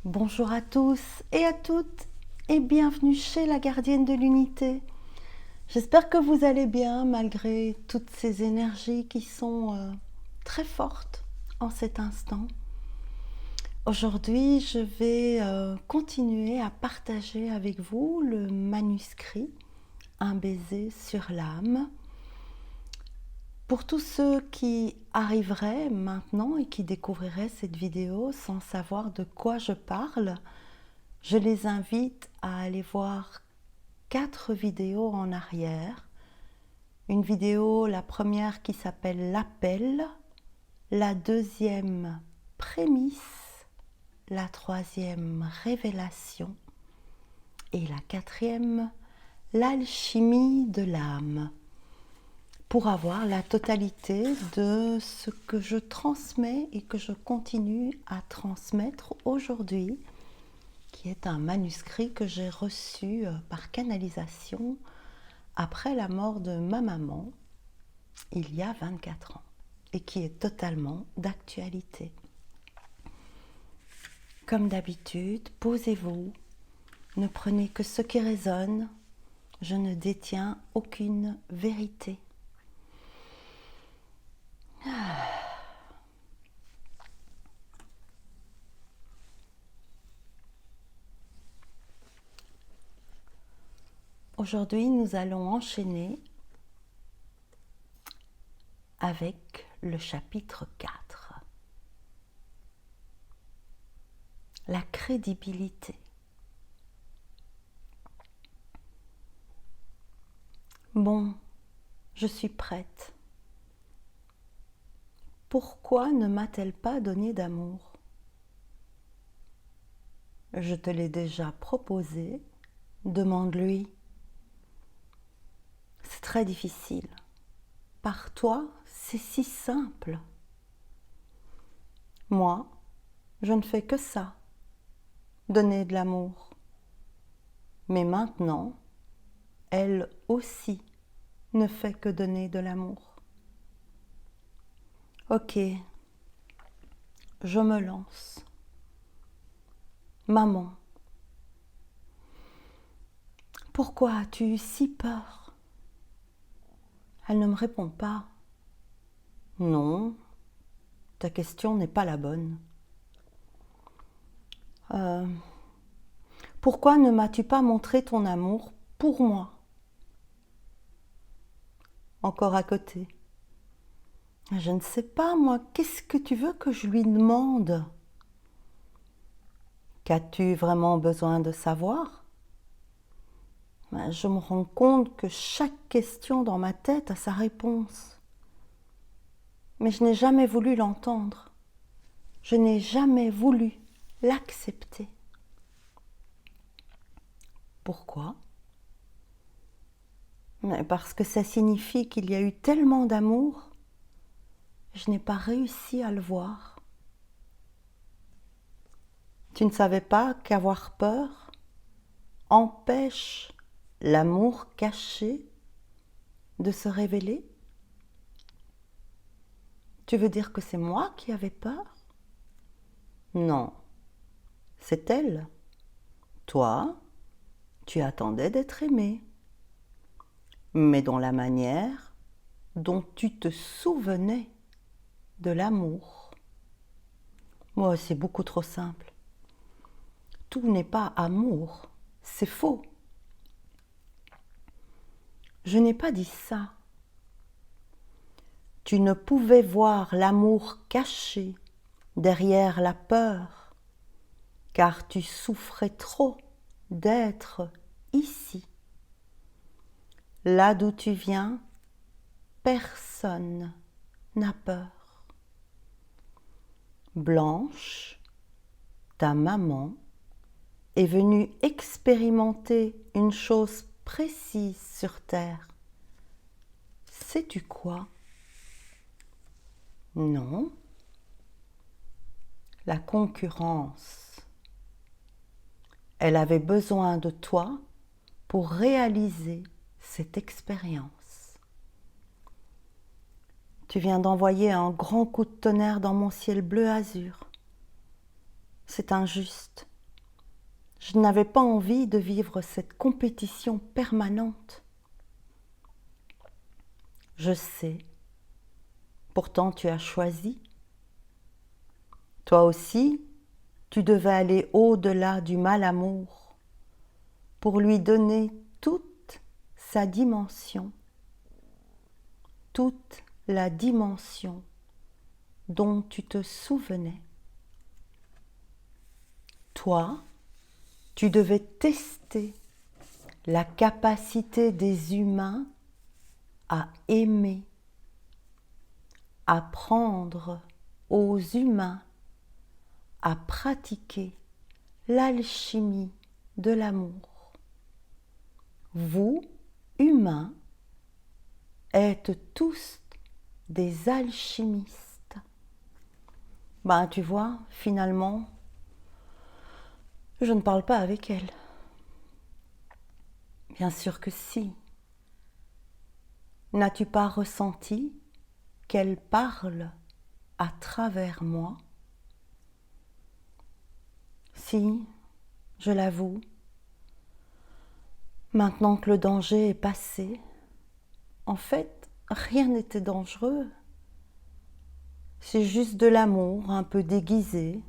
Bonjour à tous et à toutes et bienvenue chez la gardienne de l'unité. J'espère que vous allez bien malgré toutes ces énergies qui sont très fortes en cet instant. Aujourd'hui, je vais continuer à partager avec vous le manuscrit Un baiser sur l'âme. Pour tous ceux qui arriveraient maintenant et qui découvriraient cette vidéo sans savoir de quoi je parle, je les invite à aller voir 4 vidéos en arrière. Une vidéo, la première qui s'appelle L'appel, la deuxième Prémisse, la troisième Révélation et la quatrième L'alchimie de l'âme, pour avoir la totalité de ce que je transmets et que je continue à transmettre aujourd'hui, qui est un manuscrit que j'ai reçu par canalisation après la mort de ma maman, il y a 24 ans, et qui est totalement d'actualité. Comme d'habitude, posez-vous, ne prenez que ce qui résonne, je ne détiens aucune vérité. Aujourd'hui, nous allons enchaîner avec le chapitre 4. La crédibilité. Bon, je suis prête. Pourquoi ne m'a-t-elle pas donné d'amour ? Je te l'ai déjà proposé, demande-lui. C'est très difficile. Par toi, c'est si simple. Moi, je ne fais que ça, donner de l'amour. Mais maintenant, elle aussi ne fait que donner de l'amour. Ok, je me lance. Maman, pourquoi as-tu eu si peur ? Elle ne me répond pas. Non, ta question n'est pas la bonne. Pourquoi ne m'as-tu pas montré ton amour pour moi ? Encore à côté. Je ne sais pas, moi, qu'est-ce que tu veux que je lui demande ? Qu'as-tu vraiment besoin de savoir ? Je me rends compte que chaque question dans ma tête a sa réponse. Mais je n'ai jamais voulu l'entendre. Je n'ai jamais voulu l'accepter. Pourquoi ? Parce que ça signifie qu'il y a eu tellement d'amour, je n'ai pas réussi à le voir. Tu ne savais pas qu'avoir peur empêche l'amour caché de se révéler ? Tu veux dire que c'est moi qui avais peur ? Non, c'est elle. Toi, tu attendais d'être aimé, mais dans la manière dont tu te souvenais de l'amour. Moi, c'est beaucoup trop simple. Tout n'est pas amour, c'est faux. Je n'ai pas dit ça. Tu ne pouvais voir l'amour caché derrière la peur, car tu souffrais trop d'être ici. Là d'où tu viens, personne n'a peur. Blanche, ta maman, est venue expérimenter une chose précise sur Terre. Sais-tu quoi ? Non. La concurrence. Elle avait besoin de toi pour réaliser cette expérience. Tu viens d'envoyer un grand coup de tonnerre dans mon ciel bleu azur. C'est injuste, Je n'avais pas envie de vivre cette compétition permanente. Je sais, pourtant tu as choisi. Toi aussi, tu devais aller au-delà du mal-amour pour lui donner toute sa dimension, toute la dimension dont tu te souvenais. Toi, tu devais tester la capacité des humains à aimer, apprendre aux humains à pratiquer l'alchimie de l'amour. Vous, humains, êtes tous des alchimistes. Ben, tu vois, finalement, je ne parle pas avec elle. Bien sûr que si. N'as-tu pas ressenti qu'elle parle à travers moi? Si, je l'avoue. Maintenant que le danger est passé, en fait, rien n'était dangereux. C'est juste de l'amour un peu déguisé,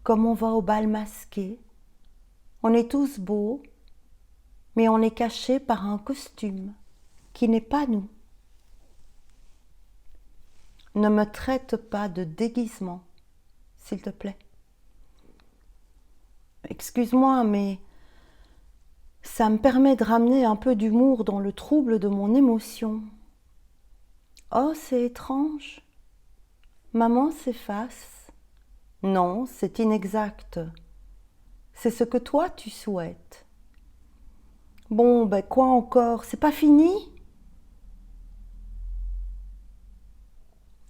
comme on va au bal masqué. On est tous beaux, mais on est caché par un costume qui n'est pas nous. Ne me traite pas de déguisement, s'il te plaît. Excuse-moi, mais ça me permet de ramener un peu d'humour dans le trouble de mon émotion. Oh, c'est étrange. Maman s'efface. Non, c'est inexact. C'est ce que toi tu souhaites. Bon, ben quoi encore? C'est pas fini?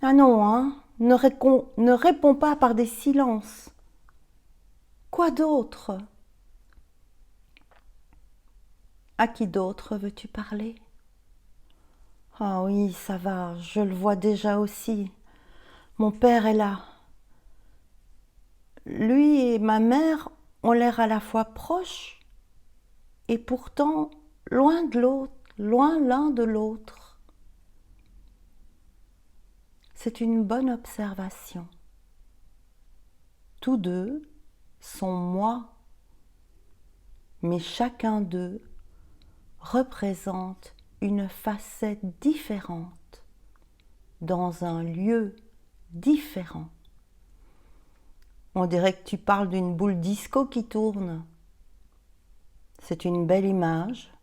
Ah non, hein? Ne réponds pas par des silences. Quoi d'autre? À qui d'autre veux-tu parler? Ah oui, ça va, je le vois déjà aussi. Mon père est là. Lui et ma mère ont l'air à la fois proches et pourtant loin de l'autre, loin l'un de l'autre. C'est une bonne observation. Tous deux sont moi, mais chacun d'eux représente une facette différente dans un lieu différent. On dirait que tu parles d'une boule disco qui tourne. C'est une belle image,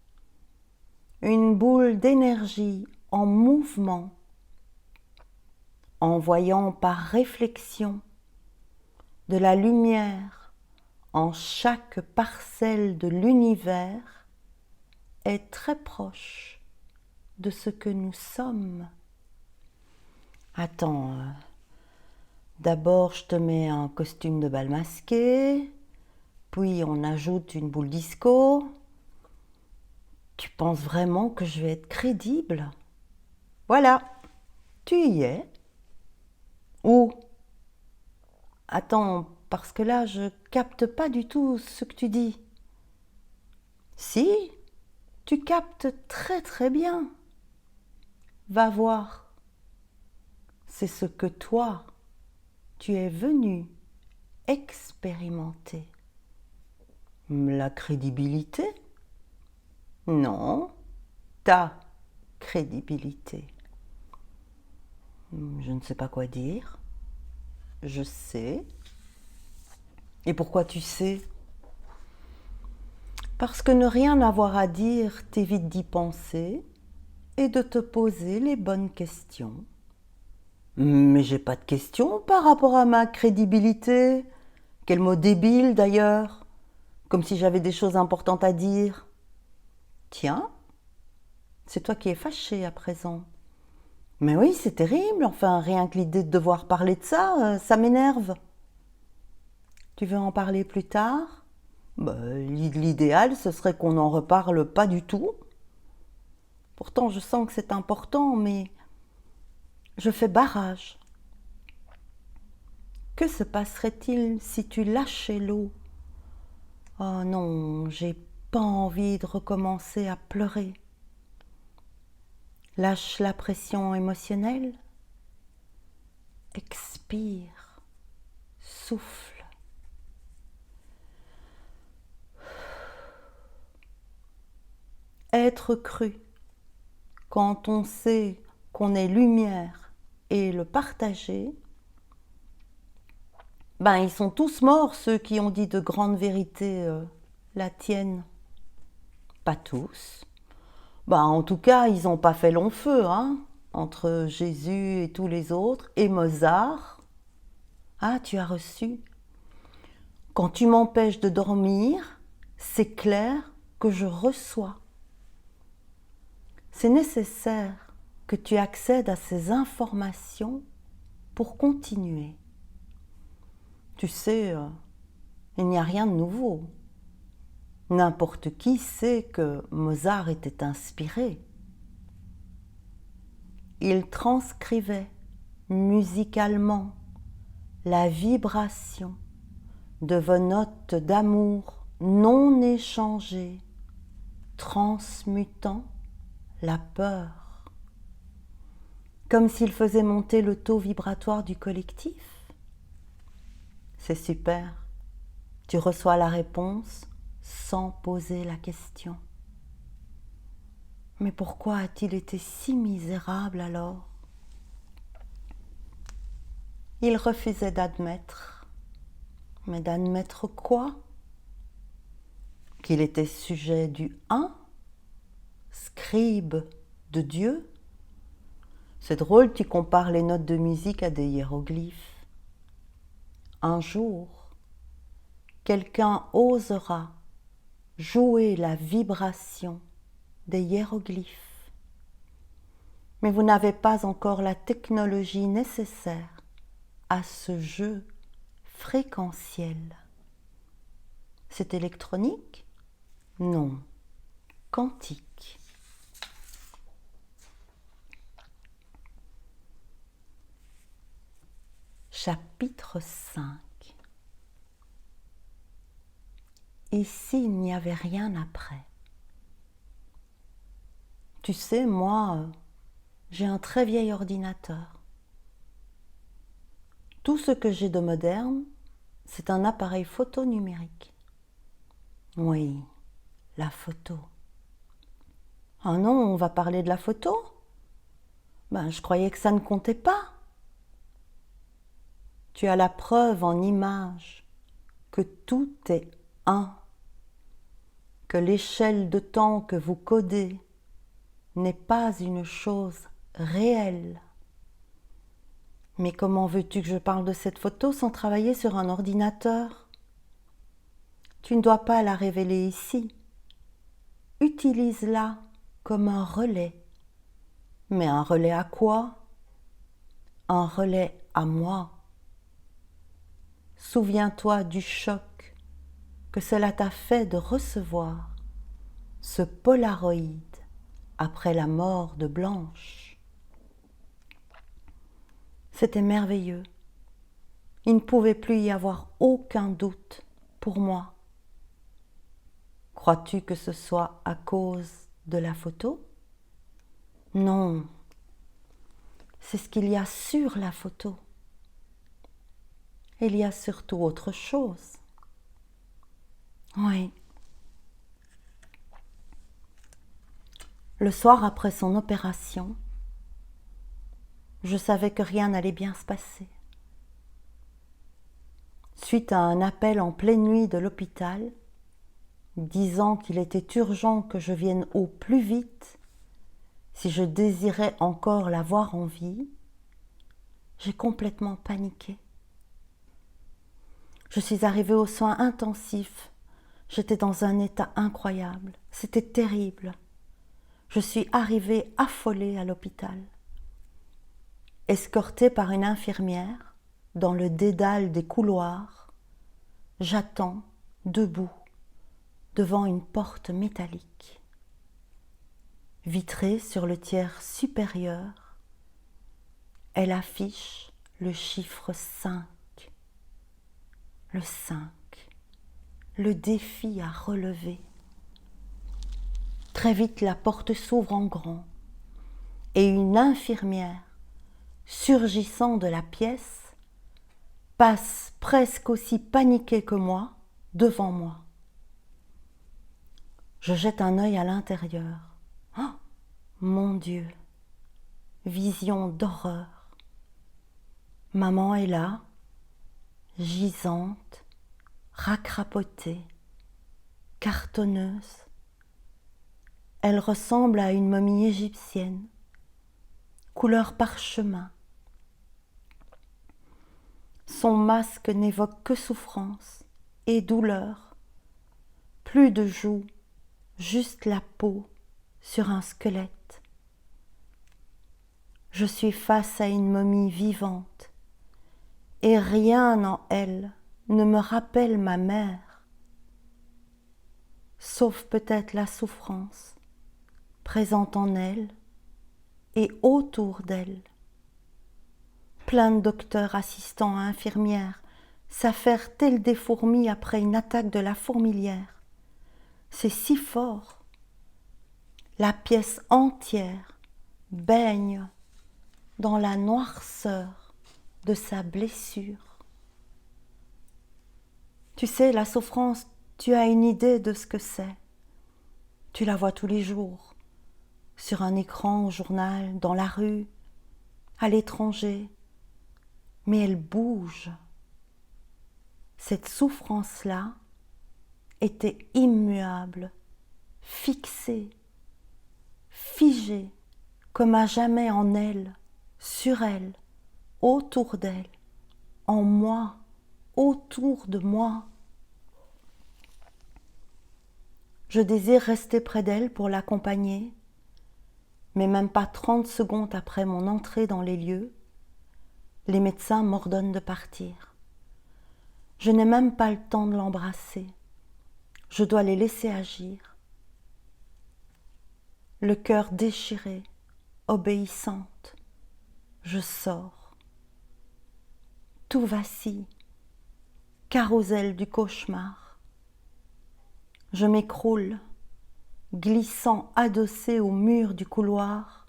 une boule d'énergie en mouvement, envoyant par réflexion de la lumière en chaque parcelle de l'univers, est très proche de ce que nous sommes. Attends, d'abord je te mets un costume de bal masqué, puis on ajoute une boule disco. Tu penses vraiment que je vais être crédible? Voilà, tu y es. Où? Attends, parce que là je capte pas du tout ce que tu dis. Si, tu captes très très bien. Va voir. C'est ce que toi, tu es venu expérimenter. La crédibilité? Non, ta crédibilité. Je ne sais pas quoi dire. Je sais. Et pourquoi tu sais? Parce que ne rien avoir à dire t'évite d'y penser et de te poser les bonnes questions. Mais j'ai pas de questions par rapport à ma crédibilité. Quel mot débile d'ailleurs. Comme si j'avais des choses importantes à dire. Tiens, c'est toi qui es fâché à présent. Mais oui, c'est terrible, enfin rien que l'idée de devoir parler de ça, ça m'énerve. Tu veux en parler plus tard? L'idéal, ce serait qu'on n'en reparle pas du tout. Pourtant, je sens que c'est important, mais je fais barrage. Que se passerait-il si tu lâchais l'eau? Oh non, j'ai pas envie de recommencer à pleurer. Lâche la pression émotionnelle. Expire. Souffle. Être cru, quand on sait qu'on est lumière et le partager, ben ils sont tous morts, ceux qui ont dit de grandes vérités, la tienne. Pas tous. Ben, en tout cas, ils n'ont pas fait long feu, hein, entre Jésus et tous les autres, et Mozart. Ah, tu as reçu. Quand tu m'empêches de dormir, c'est clair que je reçois. C'est nécessaire que tu accèdes à ces informations pour continuer. Tu sais, il n'y a rien de nouveau. N'importe qui sait que Mozart était inspiré. Il transcrivait musicalement la vibration de vos notes d'amour non échangées, transmutant la peur, comme s'il faisait monter le taux vibratoire du collectif. C'est super, tu reçois la réponse sans poser la question. Mais pourquoi a-t-il été si misérable alors? Il refusait d'admettre. Mais d'admettre quoi? Qu'il était sujet du un, scribe de Dieu. C'est drôle, tu compares les notes de musique à des hiéroglyphes. Un jour, quelqu'un osera jouer la vibration des hiéroglyphes. Mais vous n'avez pas encore la technologie nécessaire à ce jeu fréquentiel. C'est électronique? Non, quantique. Chapitre 5. Et s'il n'y avait rien après? Tu sais, moi, j'ai un très vieil ordinateur. Tout ce que j'ai de moderne, c'est un appareil photo numérique. Oui, la photo. Ah non, on va parler de la photo? Ben, je croyais que ça ne comptait pas. Tu as la preuve en image que tout est un, que l'échelle de temps que vous codez n'est pas une chose réelle. Mais comment veux-tu que je parle de cette photo sans travailler sur un ordinateur? Tu ne dois pas la révéler ici. Utilise-la comme un relais. Mais un relais à quoi? Un relais à moi. Souviens-toi du choc que cela t'a fait de recevoir ce Polaroid après la mort de Blanche. C'était merveilleux. Il ne pouvait plus y avoir aucun doute pour moi. Crois-tu que ce soit à cause de la photo? Non, c'est ce qu'il y a sur la photo. Il y a surtout autre chose. Oui. Le soir après son opération, je savais que rien n'allait bien se passer. Suite à un appel en pleine nuit de l'hôpital, disant qu'il était urgent que je vienne au plus vite si je désirais encore la voir en vie, j'ai complètement paniqué. Je suis arrivée aux soins intensifs. J'étais dans un état incroyable. C'était terrible. Je suis arrivée affolée à l'hôpital. Escortée par une infirmière, dans le dédale des couloirs, j'attends, debout, devant une porte métallique. Vitrée sur le tiers supérieur, elle affiche le chiffre 5. Le 5, le défi à relever. Très vite, la porte s'ouvre en grand et une infirmière, surgissant de la pièce, passe presque aussi paniquée que moi devant moi. Je jette un œil à l'intérieur. Oh, mon Dieu, vision d'horreur. Maman est là, gisante, racrapotée, cartonneuse. Elle ressemble à une momie égyptienne, couleur parchemin. Son masque n'évoque que souffrance et douleur. Plus de joues, juste la peau sur un squelette. Je suis face à une momie vivante et rien en elle ne me rappelle ma mère, sauf peut-être la souffrance présente en elle et autour d'elle. Plein de docteurs, assistants, infirmières s'affairent tels des fourmis après une attaque de la fourmilière. C'est si fort. La pièce entière baigne dans la noirceur de sa blessure. Tu sais, la souffrance, tu as une idée de ce que c'est. Tu la vois tous les jours, sur un écran, au journal, dans la rue, à l'étranger. Mais elle bouge. Cette souffrance-là était immuable, fixée, figée, comme à jamais en elle, sur elle, autour d'elle, en moi, autour de moi. Je désire rester près d'elle pour l'accompagner, mais même pas 30 secondes après mon entrée dans les lieux, les médecins m'ordonnent de partir. Je n'ai même pas le temps de l'embrasser. Je dois les laisser agir. Le cœur déchiré, obéissante, je sors. Tout vacille, carrousel du cauchemar. Je m'écroule, glissant adossé au mur du couloir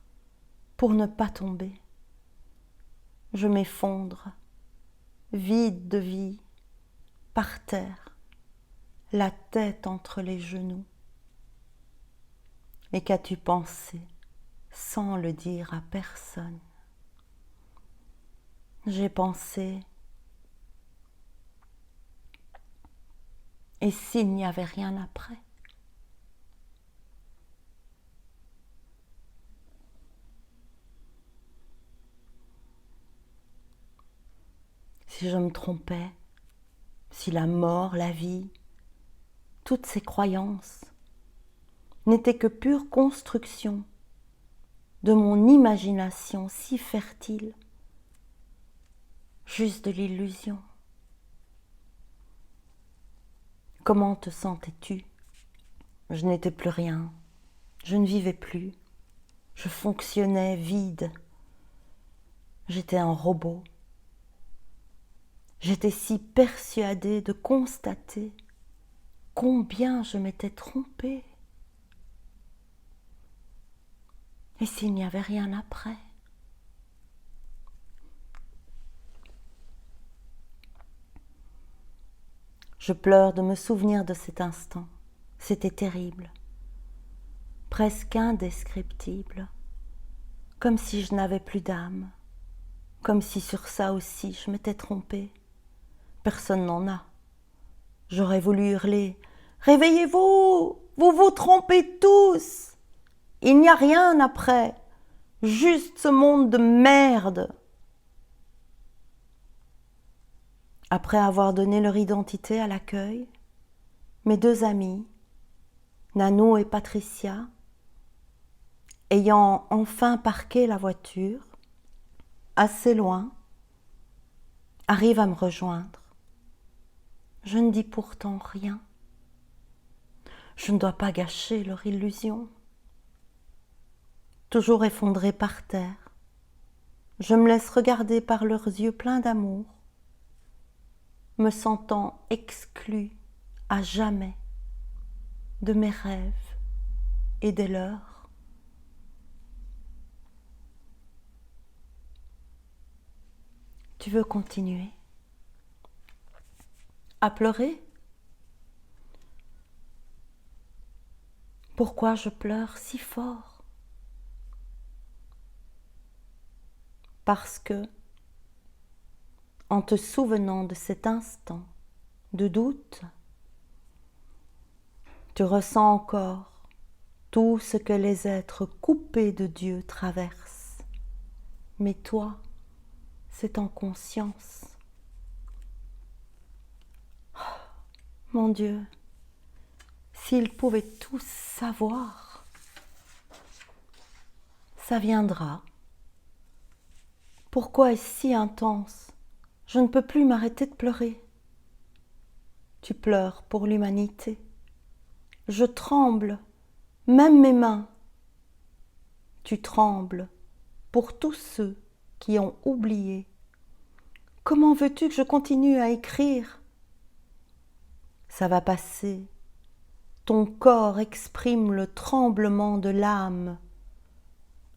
pour ne pas tomber. Je m'effondre, vide de vie, par terre, la tête entre les genoux. Et qu'as-tu pensé sans le dire à personne? J'ai pensé, et s'il n'y avait rien après? Si je me trompais, si la mort, la vie, toutes ces croyances n'étaient que pure construction de mon imagination si fertile, juste de l'illusion. Comment te sentais-tu? Je n'étais plus rien, je ne vivais plus, je fonctionnais vide, j'étais un robot. J'étais si persuadée de constater combien je m'étais trompée. Et s'il n'y avait rien après? Je pleure de me souvenir de cet instant. C'était terrible, presque indescriptible, comme si je n'avais plus d'âme, comme si sur ça aussi je m'étais trompée. Personne n'en a. J'aurais voulu hurler « Réveillez-vous! Vous vous trompez tous! Il n'y a rien après, juste ce monde de merde !» Après avoir donné leur identité à l'accueil, mes deux amies, Nano et Patricia, ayant enfin parqué la voiture, assez loin, arrivent à me rejoindre. Je ne dis pourtant rien. Je ne dois pas gâcher leur illusion. Toujours effondrée par terre, je me laisse regarder par leurs yeux pleins d'amour, me sentant exclue à jamais de mes rêves et des leurs. Tu veux continuer à pleurer? Pourquoi je pleure si fort? Parce que, en te souvenant de cet instant de doute, tu ressens encore tout ce que les êtres coupés de Dieu traversent. Mais toi, c'est en conscience. Mon Dieu, s'ils pouvaient tous savoir, ça viendra. Pourquoi est-ce si intense? Je ne peux plus m'arrêter de pleurer. Tu pleures pour l'humanité. Je tremble, même mes mains. Tu trembles pour tous ceux qui ont oublié. Comment veux-tu que je continue à écrire? Ça va passer. Ton corps exprime le tremblement de l'âme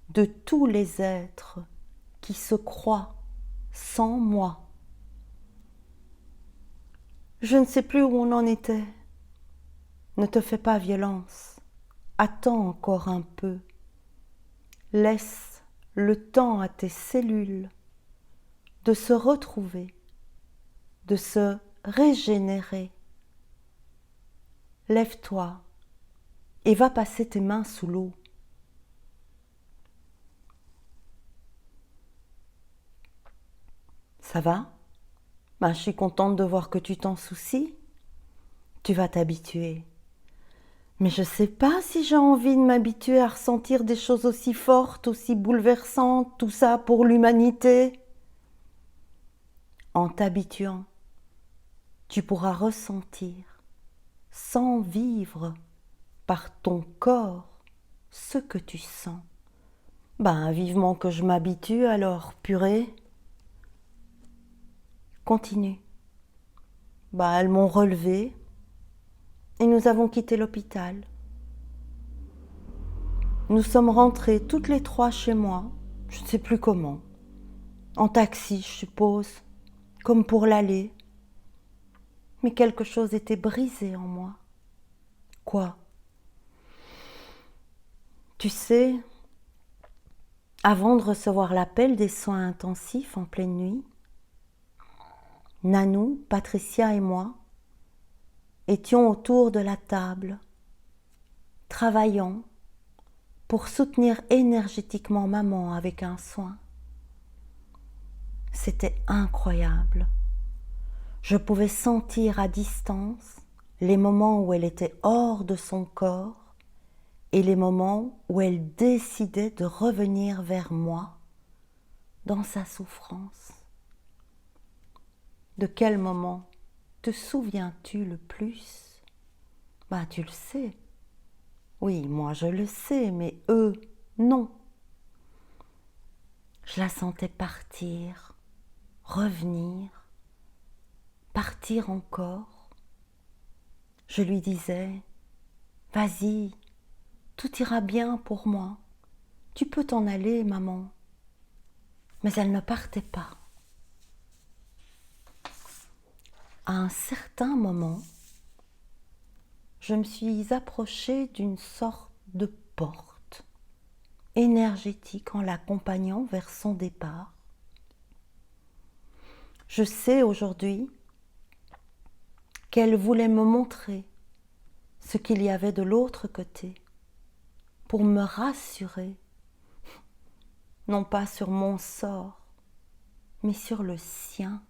de tous les êtres qui se croient sans moi. Je ne sais plus où on en était. Ne te fais pas violence. Attends encore un peu. Laisse le temps à tes cellules de se retrouver, de se régénérer. Lève-toi et va passer tes mains sous l'eau. Ça va? Je suis contente de voir que tu t'en soucies. Tu vas t'habituer. Mais je ne sais pas si j'ai envie de m'habituer à ressentir des choses aussi fortes, aussi bouleversantes, tout ça pour l'humanité. En t'habituant, tu pourras ressentir, sans vivre par ton corps, ce que tu sens. Vivement que je m'habitue alors, purée. Continue. Elles m'ont relevée et nous avons quitté l'hôpital. Nous sommes rentrés toutes les trois chez moi, je ne sais plus comment. En taxi, je suppose, comme pour l'aller. Mais quelque chose était brisé en moi. Quoi? Tu sais, avant de recevoir l'appel des soins intensifs en pleine nuit, Nanou, Patricia et moi étions autour de la table, travaillant pour soutenir énergétiquement maman avec un soin. C'était incroyable. Je pouvais sentir à distance les moments où elle était hors de son corps et les moments où elle décidait de revenir vers moi dans sa souffrance. De quel moment te souviens-tu le plus? Tu le sais. Oui, moi je le sais, mais eux, non. Je la sentais partir, revenir, partir encore. Je lui disais, vas-y, tout ira bien pour moi. Tu peux t'en aller, maman. Mais elle ne partait pas. À un certain moment, je me suis approchée d'une sorte de porte énergétique en l'accompagnant vers son départ. Je sais aujourd'hui qu'elle voulait me montrer ce qu'il y avait de l'autre côté pour me rassurer, non pas sur mon sort, mais sur le sien.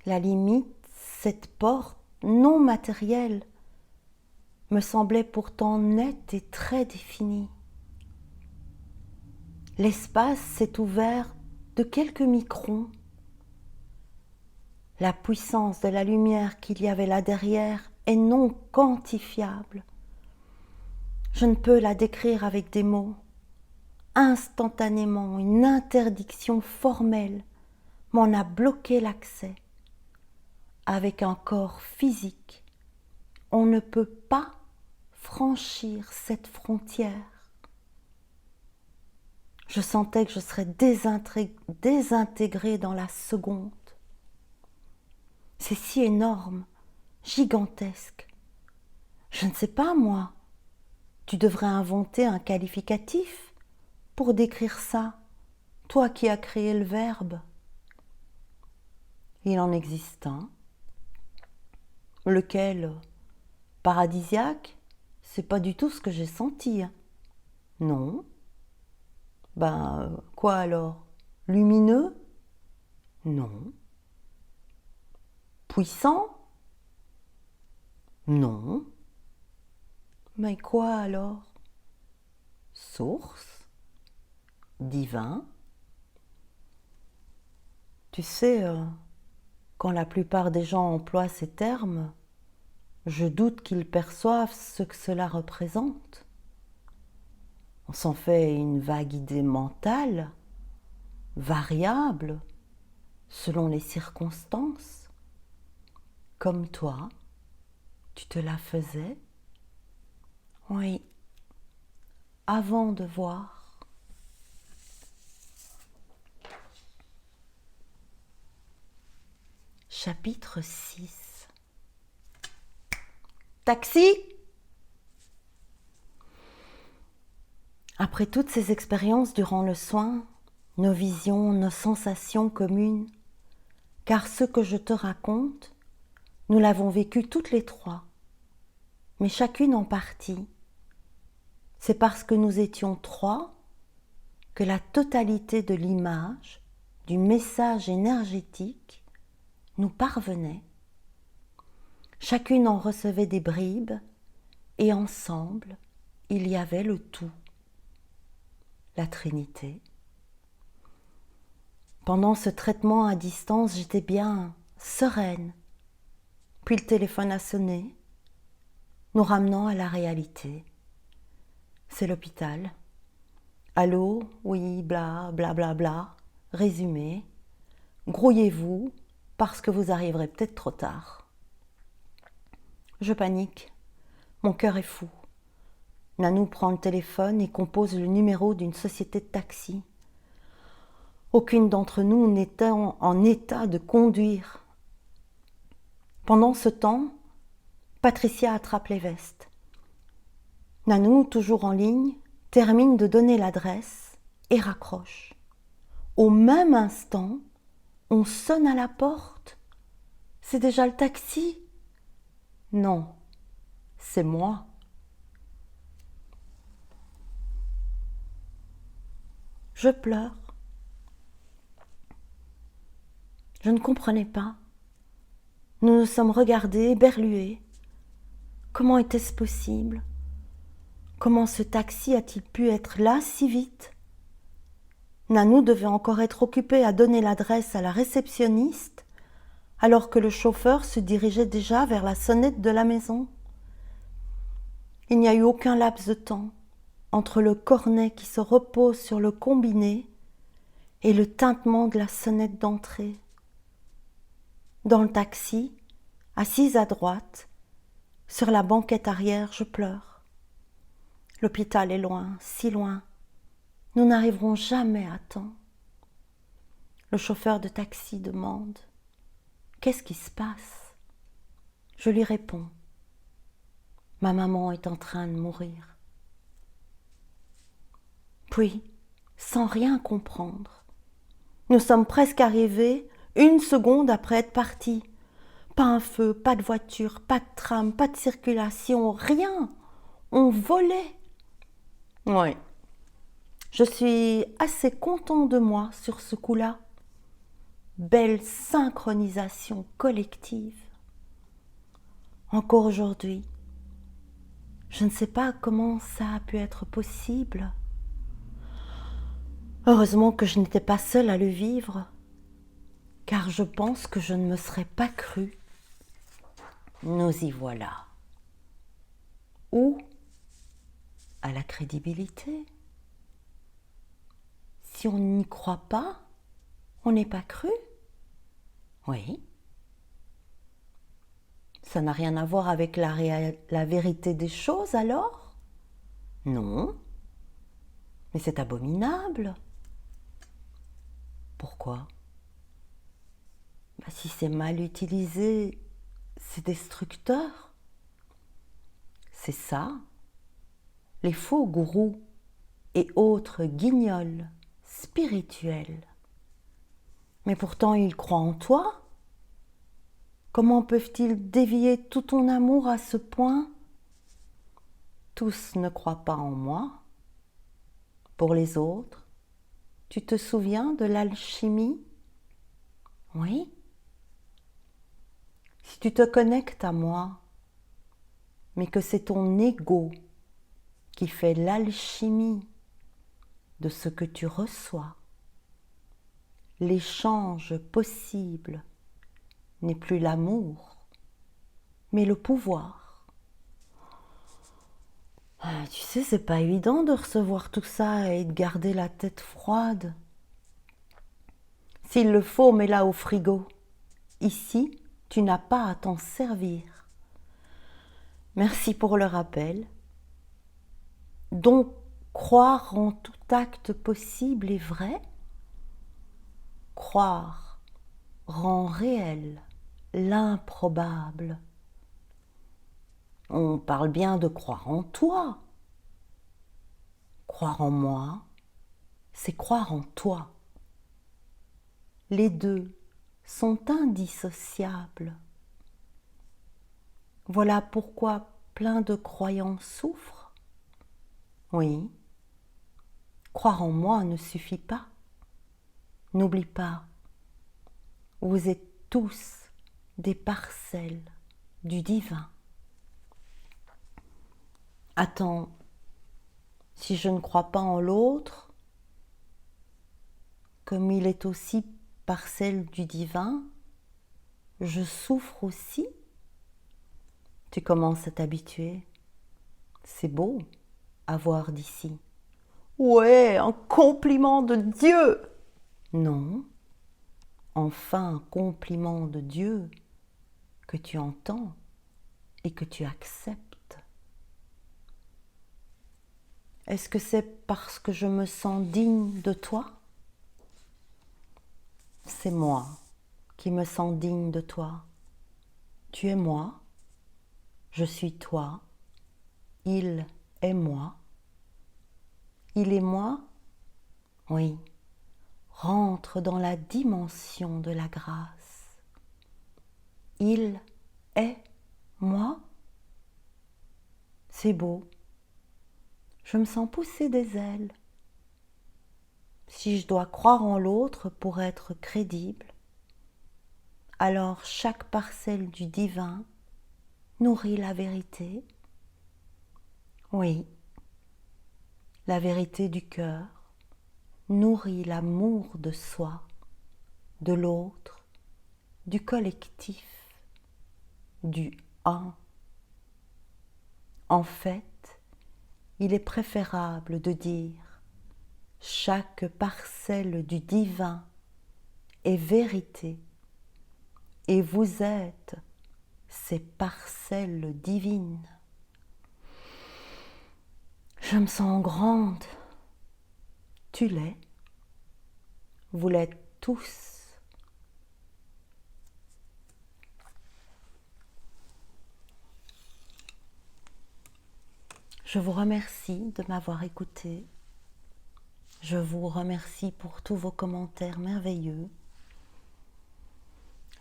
La limite, cette porte non matérielle, me semblait pourtant nette et très définie. L'espace s'est ouvert de quelques microns. La puissance de la lumière qu'il y avait là derrière est non quantifiable. Je ne peux la décrire avec des mots. Instantanément, une interdiction formelle m'en a bloqué l'accès. avec un corps physique. On ne peut pas franchir cette frontière. Je sentais que je serais désintégrée dans la seconde. C'est si énorme, gigantesque. Je ne sais pas, moi. Tu devrais inventer un qualificatif pour décrire ça, toi qui as créé le verbe. Il en existe un. Lequel? Paradisiaque? C'est pas du tout ce que j'ai senti. Non. Quoi alors? Lumineux? Non. Puissant? Non. Mais quoi alors? Source? Divin? Tu sais, quand la plupart des gens emploient ces termes, je doute qu'ils perçoivent ce que cela représente. On s'en fait une vague idée mentale, variable, selon les circonstances. Comme toi, tu te la faisais? Oui, avant de voir. Chapitre 6. Taxi! Après toutes ces expériences durant le soin, nos visions, nos sensations communes, car ce que je te raconte, nous l'avons vécu toutes les trois, mais chacune en partie. C'est parce que nous étions trois que la totalité de l'image, du message énergétique, nous parvenait. Chacune en recevait des bribes et ensemble, il y avait le tout, la Trinité. Pendant ce traitement à distance, j'étais bien sereine. Puis le téléphone a sonné, nous ramenant à la réalité. C'est l'hôpital. Allô, oui, bla, bla, bla, bla. Résumé. Grouillez-vous parce que vous arriverez peut-être trop tard. Je panique. Mon cœur est fou. Nanou prend le téléphone et compose le numéro d'une société de taxi. Aucune d'entre nous n'était en état de conduire. Pendant ce temps, Patricia attrape les vestes. Nanou, toujours en ligne, termine de donner l'adresse et raccroche. Au même instant, on sonne à la porte. C'est déjà le taxi? Non, c'est moi. Je pleure. Je ne comprenais pas. Nous nous sommes regardés, éberlués. Comment était-ce possible? Comment ce taxi a-t-il pu être là si vite? Nanou devait encore être occupée à donner l'adresse à la réceptionniste, alors que le chauffeur se dirigeait déjà vers la sonnette de la maison. Il n'y a eu aucun laps de temps entre le cornet qui se repose sur le combiné et le tintement de la sonnette d'entrée. Dans le taxi, assise à droite, sur la banquette arrière, je pleure. L'hôpital est loin, si loin. Nous n'arriverons jamais à temps. Le chauffeur de taxi demande « Qu'est-ce qui se passe ?» Je lui réponds « Ma maman est en train de mourir. » Puis, sans rien comprendre, nous sommes presque arrivés 1 seconde après être partis. Pas un feu, pas de voiture, pas de tram, pas de circulation, rien. On volait. Oui. Je suis assez content de moi sur ce coup-là. Belle synchronisation collective. Encore aujourd'hui, je ne sais pas comment ça a pu être possible. Heureusement que je n'étais pas seule à le vivre, car je pense que je ne me serais pas cru. Nous y voilà. Ou à la crédibilité. Si on n'y croit pas, on n'est pas cru. Oui. Ça n'a rien à voir avec la vérité des choses alors? Non, mais c'est abominable. Pourquoi? Si c'est mal utilisé, c'est destructeur. C'est ça. Les faux gourous et autres guignols spirituels. Mais pourtant ils croient en toi. Comment peuvent-ils dévier tout ton amour à ce point? Tous ne croient pas en moi. Pour les autres, tu te souviens de l'alchimie? Oui. Si tu te connectes à moi, mais que c'est ton ego qui fait l'alchimie de ce que tu reçois, l'échange possible n'est plus l'amour, mais le pouvoir. Tu sais, c'est pas évident de recevoir tout ça et de garder la tête froide. S'il le faut, mets-la au frigo. Ici, tu n'as pas à t'en servir. Merci pour le rappel. Donc, croire en tout acte possible et vrai, croire rend réel l'improbable. On parle bien de croire en toi. Croire en moi, c'est croire en toi. Les deux sont indissociables. Voilà pourquoi plein de croyants souffrent. Oui, croire en moi ne suffit pas. N'oublie pas, vous êtes tous des parcelles du divin. Attends, si je ne crois pas en l'autre, comme il est aussi parcelle du divin, je souffre aussi. Tu commences à t'habituer. C'est beau à voir d'ici. Ouais, un compliment de Dieu. Non, enfin un compliment de Dieu que tu entends et que tu acceptes. Est-ce que c'est parce que je me sens digne de toi? C'est moi qui me sens digne de toi. Tu es moi, je suis toi, il est moi. Il est moi? Oui. Rentre dans la dimension de la grâce. Il est moi? C'est beau. Je me sens pousser des ailes. Si je dois croire en l'autre pour être crédible, alors chaque parcelle du divin nourrit la vérité. Oui, la vérité du cœur nourrit l'amour de soi, de l'autre, du collectif, du un. En fait, il est préférable de dire chaque parcelle du divin est vérité et vous êtes ces parcelles divines. Je me sens grande. Tu l'es. Vous l'êtes tous. Je vous remercie de m'avoir écouté. Je vous remercie pour tous vos commentaires merveilleux.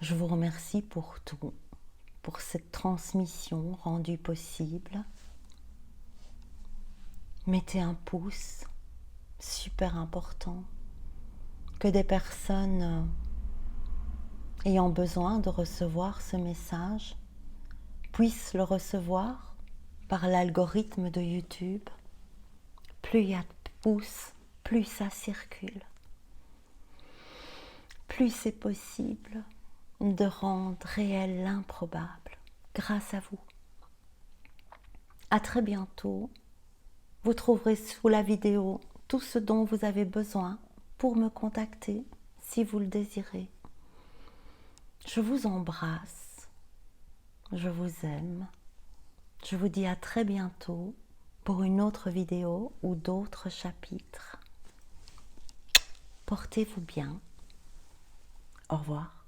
Je vous remercie pour tout, pour cette transmission rendue possible. Mettez un pouce, super important, que des personnes ayant besoin de recevoir ce message puissent le recevoir par l'algorithme de YouTube. Plus il y a de pouces, plus ça circule. Plus c'est possible de rendre réel l'improbable grâce à vous. À très bientôt. Vous trouverez sous la vidéo tout ce dont vous avez besoin pour me contacter si vous le désirez. Je vous embrasse. je vous aime. Je vous dis à très bientôt pour une autre vidéo ou d'autres chapitres. Portez-vous bien. Au revoir.